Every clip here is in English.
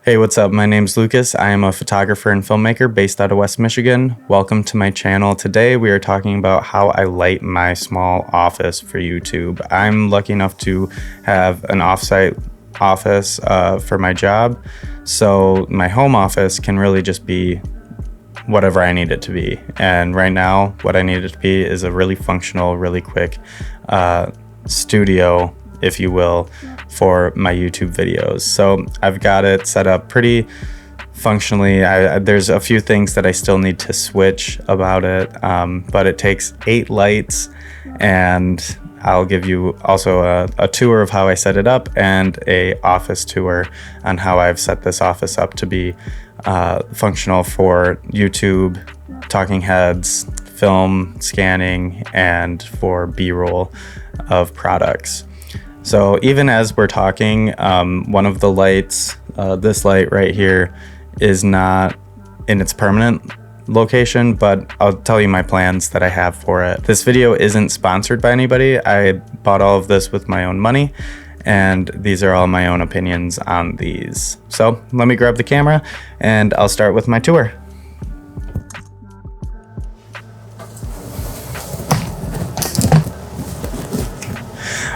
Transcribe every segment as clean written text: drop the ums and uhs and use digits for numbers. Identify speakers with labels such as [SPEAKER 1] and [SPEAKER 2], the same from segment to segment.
[SPEAKER 1] Hey, what's up? My name's Lucas. I am a photographer and filmmaker based out of West Michigan. Welcome to my channel. Today we are talking about how I light my small office for YouTube. I'm lucky enough to have an offsite office for my job, so my home office can really just be whatever I need it to be. And right now, what I need it to be is a really functional, really quick studio, if you will, for my YouTube videos. So I've got it set up pretty functionally. There's a few things that I still need to switch about it, but it takes 8 lights, and I'll give you also a tour of how I set it up and a office tour on how I've set this office up to be functional for YouTube, talking heads, film scanning, and for B-roll of products. So even as we're talking, one of the lights, this light right here, is not in its permanent location, but I'll tell you my plans that I have for it. This video isn't sponsored by anybody. I bought all of this with my own money, and these are all my own opinions on these. So let me grab the camera and I'll start with my tour.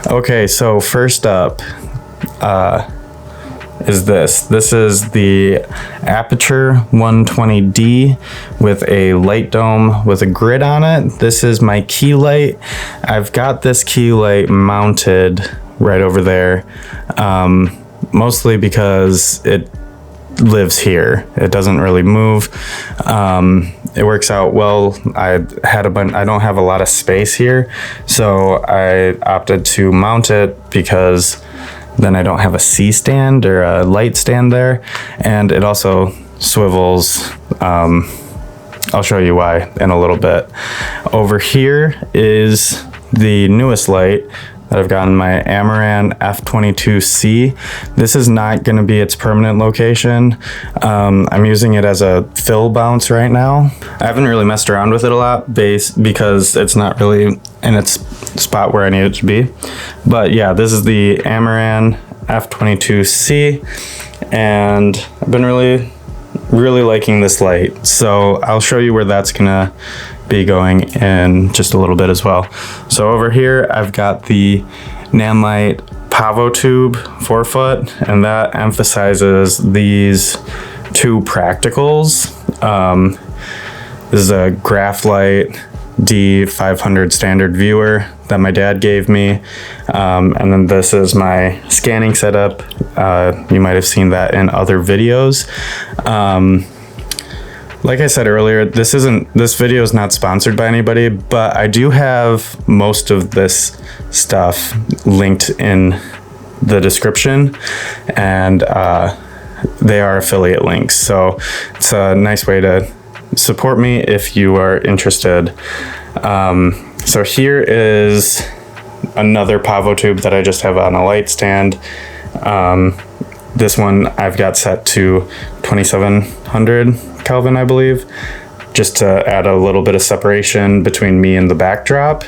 [SPEAKER 1] Okay, so first up is this. This is the Aperture 120D with a light dome with a grid on it. This is my key light. I've got this key light mounted right over there, mostly because it lives here. It doesn't really move. It works out well. I don't have a lot of space here, so I opted to mount it because then I don't have a C-stand or a light stand there, and it also swivels. I'll show you why in a little bit. Over here is the newest light that I've gotten, my Amaran F22C. This is not going to be its permanent location. I'm using it as a fill bounce right now. I haven't really messed around with it a lot because it's not really in its spot where I need it to be. But yeah, this is the Amaran F22C, and I've been really liking this light. So I'll show you where that's gonna be going in just a little bit as well. So over here I've got the Nanlite Pavo Tube 4-foot, and that emphasizes these 2 practicals. This is a Graphite D500 standard viewer that my dad gave me, and then this is my scanning setup. You might have seen that in other videos. Like I said earlier, this video is not sponsored by anybody, but I do have most of this stuff linked in the description, and they are affiliate links. So it's a nice way to support me if you are interested. So here is another Pavo tube that I just have on a light stand. This one I've got set to 2700 Kelvin, I believe, just to add a little bit of separation between me and the backdrop.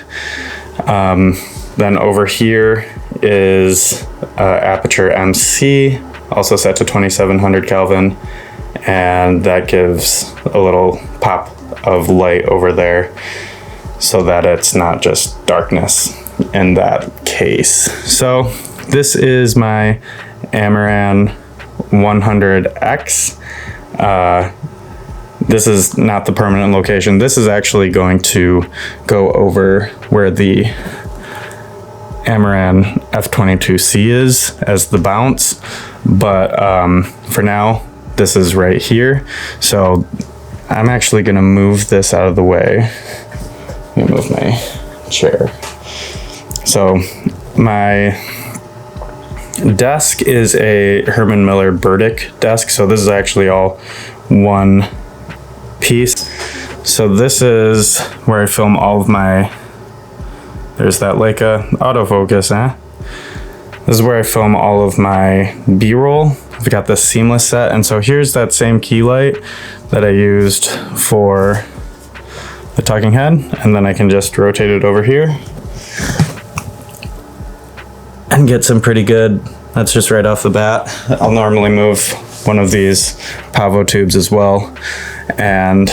[SPEAKER 1] Then over here is Aperture MC, also set to 2700 Kelvin, and that gives a little pop of light over there so that it's not just darkness in that case. So this is my Amaran 100X. This is not the permanent location. This is actually going to go over where the Amaran F22C is as the bounce, but for now this is right here. So I'm actually going to move this out of the way. Let me move my chair. So my desk is a Herman Miller Burdick desk, so this is actually all one piece. So this is where I film all of my, there's that LEICA autofocus, This is where I film all of my B-roll. I've got this seamless set, and so here's that same key light that I used for the talking head, and then I can just rotate it over here and get some pretty good, that's just right off the bat. I'll normally move one of these Pavo tubes as well. And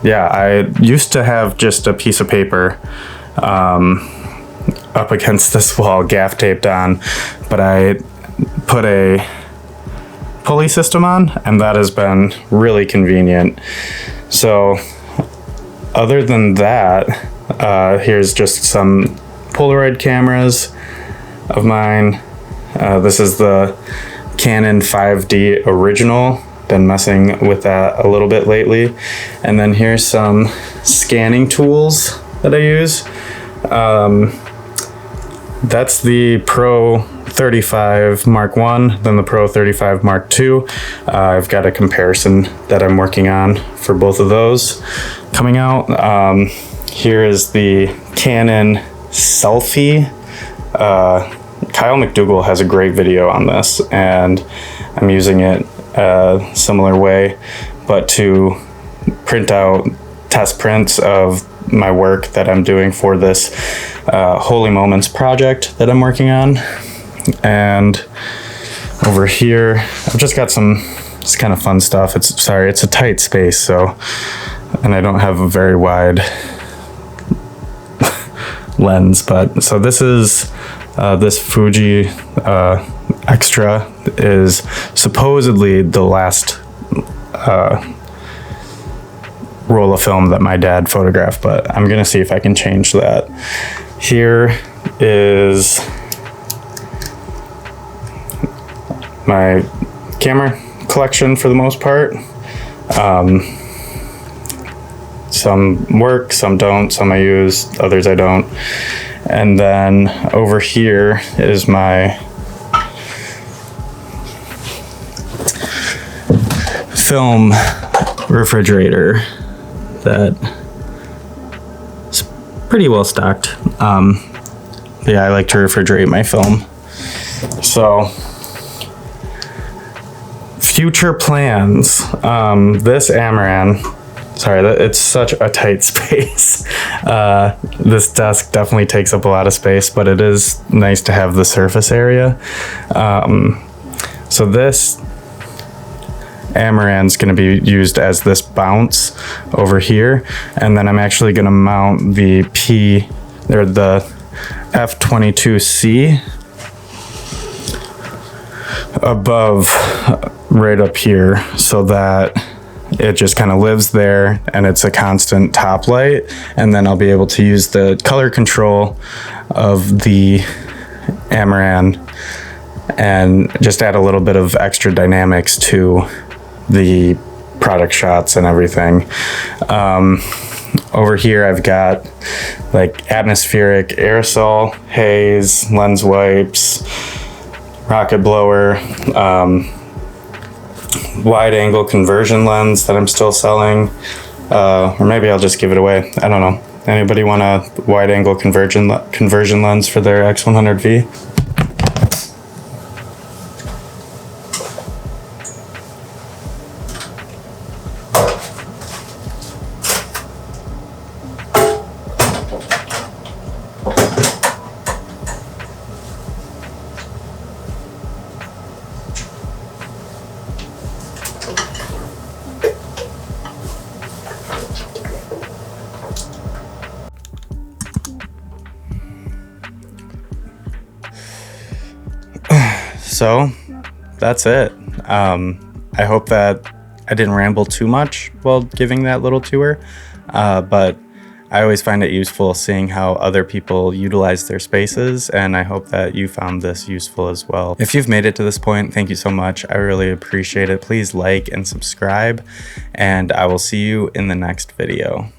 [SPEAKER 1] yeah, I used to have just a piece of paper up against this wall, gaff taped on, but I put a pulley system on, and that has been really convenient. So other than that, here's just some Polaroid cameras of mine. This is the Canon 5D original. Been messing with that a little bit lately. And then here's some scanning tools that I use. That's the Pro 35 Mark 1, then the Pro 35 Mark 2. I've got a comparison that I'm working on for both of those coming out. Here is the Canon Selfie. Kyle McDougall has a great video on this, and I'm using it a similar way, but to print out test prints of my work that I'm doing for this Holy Moments project that I'm working on. And over here, I've just got some, it's kind of fun stuff. It's a tight space, so, and I don't have a very wide lens, but so this is this Fuji Extra is supposedly the last roll of film that my dad photographed, but I'm gonna see if I can change that. Here is my camera collection for the most part. Some work, some don't, some I use, others I don't. And then over here is my film refrigerator that is pretty well stocked. But yeah, I like to refrigerate my film. So future plans, this Amaran, sorry, it's such a tight space. This desk definitely takes up a lot of space, but it is nice to have the surface area. So this Amaran's going to be used as this bounce over here, and then I'm actually going to mount the the F22C above, right up here, so that it just kind of lives there and it's a constant top light. And then I'll be able to use the color control of the Amaran and just add a little bit of extra dynamics to the product shots and everything. Over here I've got like atmospheric aerosol, haze, lens wipes, rocket blower, wide angle conversion lens that I'm still selling, or maybe I'll just give it away. I don't know. Anybody want a wide angle conversion lens for their X100V? So that's it. I hope that I didn't ramble too much while giving that little tour, but I always find it useful seeing how other people utilize their spaces, and I hope that you found this useful as well. If you've made it to this point, thank you so much. I really appreciate it. Please like and subscribe, and I will see you in the next video.